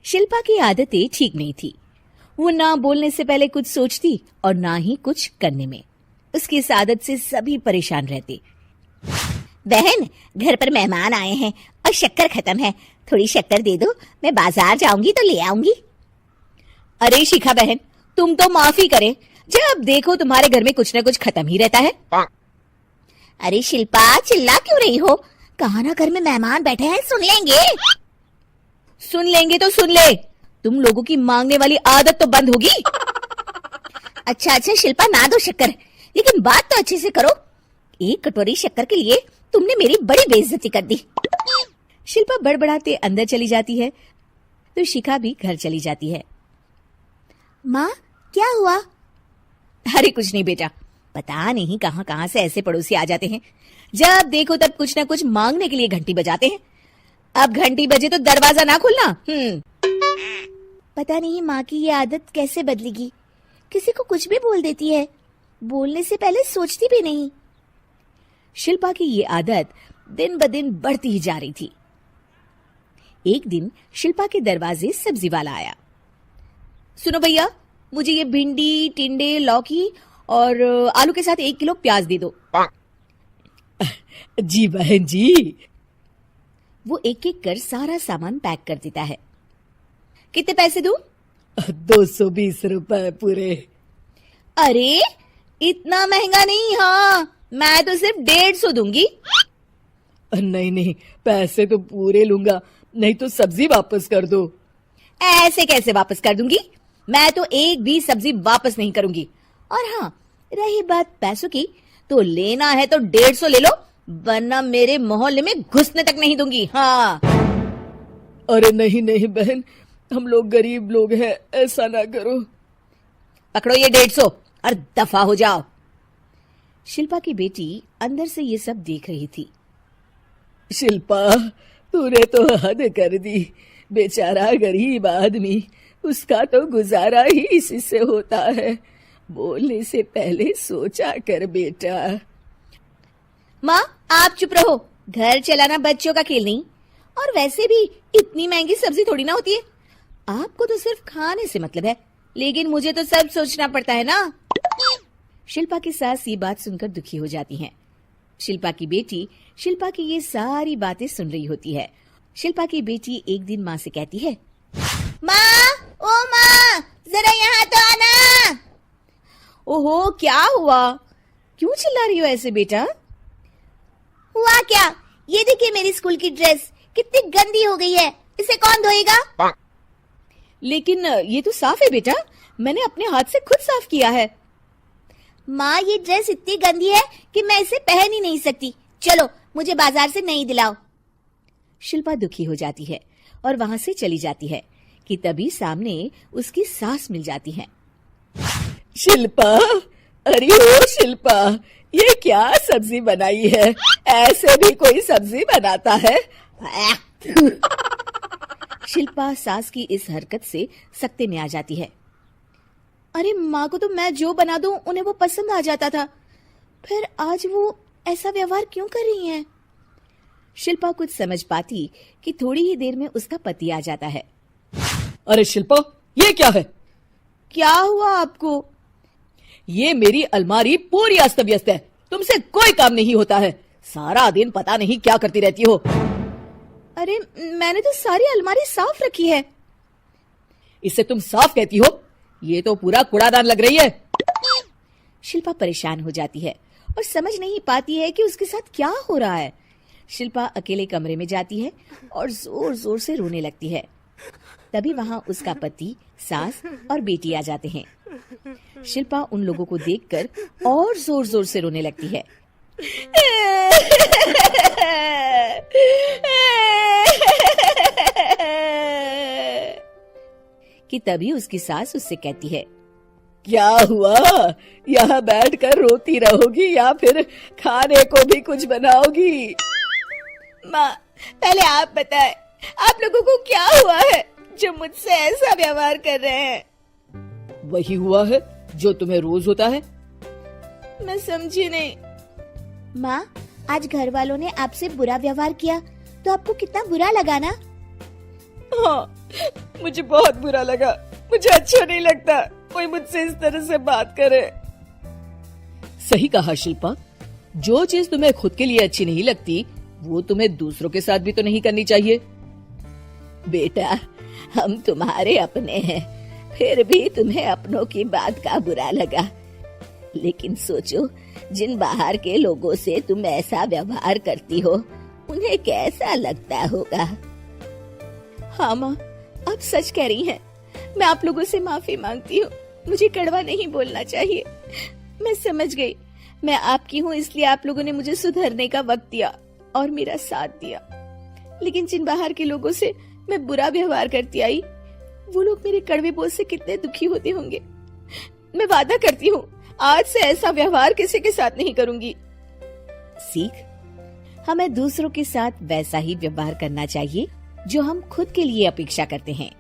शिल्पा की आदतें ठीक नहीं थी। वो ना बोलने से पहले कुछ सोचती और ना ही कुछ करने में। उसकी इस आदत से सभी परेशान रहते। बहन, घर पर मेहमान आए हैं और शक्कर खत्म है, थोड़ी शक्कर दे दो, मैं बाजार जाऊंगी तो ले आऊंगी। अरे शिखा बहन, तुम तो माफी करे, जब देखो तुम्हारे घर में कुछ न कुछ खत्म ही रहता है। अरे शिल्पा, चिल्ला क्यों रही हो? कहा ना घर में मेहमान बैठे हैं, सुन लेंगे। सुन लेंगे तो सुन ले, तुम लोगों की मांगने वाली आदत तो बंद होगी। अच्छा शिल्पा, ना दो शक्कर, लेकिन बात तो अच्छे से करो। एक कटोरी शक्कर के लिए तुमने मेरी बड़ी बेइज्जती कर दी। शिल्पा बड़बड़ाते अंदर चली जाती है तो शिखा भी घर चली जाती है। माँ, क्या हुआ? अरे कुछ नहीं बेटा, पता नहीं कहां कहां से ऐसे पड़ोसी आ जाते हैं, जब देखो तब कुछ ना कुछ मांगने के लिए घंटी बजाते हैं। अब घंटी बजे तो दरवाजा ना खोलना। पता नहीं माँ की ये आदत कैसे बदलेगी, किसी को कुछ भी बोल देती है, बोलने से पहले सोचती भी नहीं। शिल्पा की ये आदत दिन ब दिन बढ़ती ही जा रही थी। एक दिन शिल्पा के दरवाजे सब्जी वाला आया। सुनो भैया, मुझे ये भिंडी, टिंडे, लौकी और आलू के साथ 1 किलो प्याज दे दो। जी बहन जी। वो एक एक कर सारा सामान पैक कर देता है। कितने पैसे दूं? 220 रुपए पूरे। अरे इतना महंगा नहीं, हाँ मैं तो सिर्फ 150 दूंगी। नहीं, पैसे तो पूरे लूंगा, नहीं तो सब्जी वापस कर दो। ऐसे कैसे वापस कर दूंगी? मैं तो एक भी सब्जी वापस नहीं करूंगी। और हाँ, रही बात पैसों की, तो लेना है तो 150 ले लो, वरना मेरे मोहल्ले में घुसने तक नहीं दूंगी। हाँ। अरे नहीं बहन, हम लोग गरीब लोग हैं, ऐसा ना करो। पकड़ो ये 150 और दफा हो जाओ। शिल्पा की बेटी अंदर से ये सब देख रही थी। शिल्पा, तूने तो हद कर दी। बेचारा गरीब आदमी, उसका तो गुजारा ही इसी से होता है। बोलने से पहले सोचा कर बेटा। माँ आप चुप रहो, घर चलाना बच्चों का खेल नहीं, और वैसे भी इतनी महंगी सब्जी थोड़ी ना होती है। आपको तो सिर्फ खाने से मतलब है, लेकिन मुझे तो सब सोचना पड़ता है ना। शिल्पा की सास ये बात सुनकर दुखी हो जाती हैं। शिल्पा की बेटी शिल्पा की ये सारी बातें सुन रही होती है। शिल्पा की बेटी एक दिन माँ से कहती है, माँ, ओ माँ, जरा यहाँ तो आना। ओहो क्या हुआ, क्यों चिल्ला रही हो ऐसे बेटा? हुआ क्या? ये देखिए मेरी स्कूल की ड्रेस कितनी गंदी हो गई है, इसे कौन धोएगा? लेकिन ये तो साफ है बेटा, मैंने अपने हाथ से खुद साफ किया है। माँ, ये ड्रेस इतनी गंदी है कि मैं इसे पहन ही नहीं सकती। चलो मुझे बाजार से नई दिलाओ। शिल्पा दुखी हो जाती है और वहां से चली जाती है कि तभी सामने उसकी सास मिल जाती है। शिल्पा, अरे ओ शिल्पा, ये क्या सब्जी बनाई है? ऐसे भी कोई सब्जी बनाता है? शिल्पा सास की इस हरकत से सख्ते में आ जाती है। अरे माँ को तो मैं जो बना दूं उन्हें वो पसंद आ जाता था, फिर आज वो ऐसा व्यवहार क्यों कर रही हैं? शिल्पा कुछ समझ पाती कि थोड़ी ही देर में उसका पति आ जाता है। अरे शिल्पा, ये क्या है? क्या हुआ आपको? ये मेरी अलमारी पूरी अस्त व्यस्त है, तुमसे कोई काम नहीं होता है। सारा दिन पता नहीं क्या करती रहती हो। अरे मैंने तो सारी अलमारी साफ रखी है। इसे तुम साफ कहती हो? ये तो पूरा कूड़ादान लग रही है। शिल्पा परेशान हो जाती है और समझ नहीं पाती है कि उसके साथ क्या हो रहा है। शिल्पा अकेले कमरे में जाती है और जोर जोर से रोने लगती है। तभी वहां उसका पति, सास और बेटी आ जाते हैं। शिल्पा उन लोगों को देखकर और जोर जोर से रोने लगती है। कि तभी उसकी सास उससे कहती है, क्या हुआ? यहाँ बैठकर रोती रहोगी या फिर खाने को भी कुछ बनाओगी? माँ, पहले आप बताएं, आप लोगों को क्या हुआ है जो मुझसे ऐसा व्यवहार कर रहे हैं? वही हुआ है जो तुम्हें रोज होता है। मैं समझी नहीं। माँ, आज घर वालों ने आपसे बुरा व्यवहार किया तो आपको कितना बुरा लगा ना? हाँ, मुझे बहुत बुरा लगा। मुझे अच्छा नहीं लगता कोई मुझसे इस तरह से बात करे। सही कहा शिल्पा, जो चीज तुम्हें खुद के लिए अच्छी नहीं लगती वो तुम्हें दूसरों के साथ भी तो नहीं करनी चाहिए। बेटा, हम तुम्हारे अपने हैं, फिर भी तुम्हें अपनों की बात का बुरा लगा। लेकिन सोचो, जिन बाहर के लोगों से तुम ऐसा व्यवहार करती हो उन्हें कैसा लगता होगा। हाँ माँ, आप सच कह रही हैं। मैं आप लोगों से माफी मांगती हूँ। मुझे कड़वा नहीं बोलना चाहिए। मैं समझ गई, मैं आपकी हूँ इसलिए आप लोगों ने मुझे सुधरने का वक्त दिया और मेरा साथ दिया। लेकिन जिन बाहर के लोगों से मैं बुरा व्यवहार करती आई, वो लोग मेरे कड़वे बोल से कितने दुखी होते होंगे। मैं वादा करती हूँ, आज से ऐसा व्यवहार किसी के साथ नहीं करूंगी। सीख, हमें दूसरों के साथ वैसा ही व्यवहार करना चाहिए जो हम खुद के लिए अपेक्षा करते हैं।